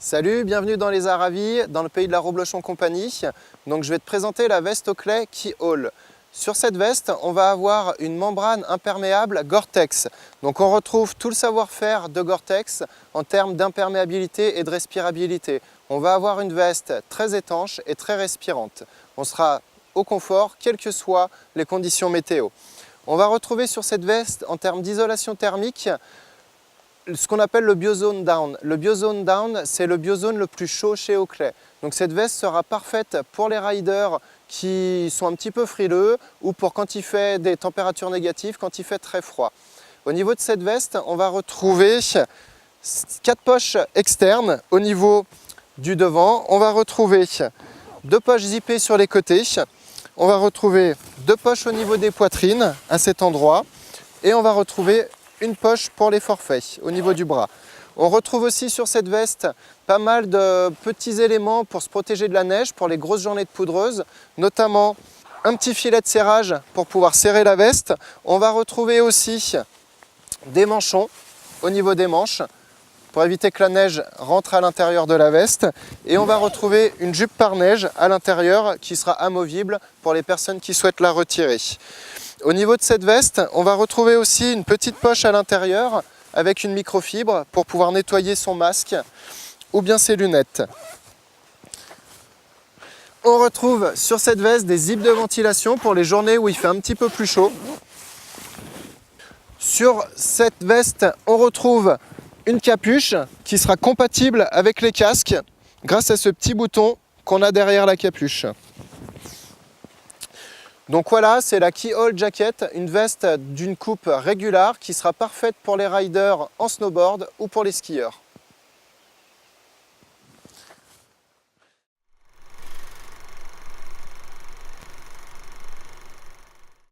Salut, bienvenue dans les Aravis, dans le pays de la Roblochon Compagnie. Donc je vais te présenter la veste au clay Keyhole. Sur cette veste, on va avoir une membrane imperméable Gore-Tex. Donc on retrouve tout le savoir-faire de Gore-Tex en termes d'imperméabilité et de respirabilité. On va avoir une veste très étanche et très respirante. On sera au confort, quelles que soient les conditions météo. On va retrouver sur cette veste, en termes d'isolation thermique, ce qu'on appelle le Biozone Down. Le Biozone Down, c'est le biozone le plus chaud chez Oakley. Donc cette veste sera parfaite pour les riders qui sont un petit peu frileux ou pour quand il fait des températures négatives, quand il fait très froid. Au niveau de cette veste, on va retrouver 4 poches externes au niveau du devant. On va retrouver 2 poches zippées sur les côtés. On va retrouver 2 poches au niveau des poitrines à cet endroit. Et on va retrouver une poche pour les forfaits au niveau du bras. On retrouve aussi sur cette veste pas mal de petits éléments pour se protéger de la neige, pour les grosses journées de poudreuse, notamment un petit filet de serrage pour pouvoir serrer la veste. On va retrouver aussi des manchons au niveau des manches pour éviter que la neige rentre à l'intérieur de la veste. Et on va retrouver une jupe par neige à l'intérieur qui sera amovible pour les personnes qui souhaitent la retirer. Au niveau de cette veste, on va retrouver aussi une petite poche à l'intérieur avec une microfibre pour pouvoir nettoyer son masque ou bien ses lunettes. On retrouve sur cette veste des zips de ventilation pour les journées où il fait un petit peu plus chaud. Sur cette veste, on retrouve une capuche qui sera compatible avec les casques grâce à ce petit bouton qu'on a derrière la capuche. Donc voilà, c'est la Keyhole Jacket, une veste d'une coupe régulière qui sera parfaite pour les riders en snowboard ou pour les skieurs.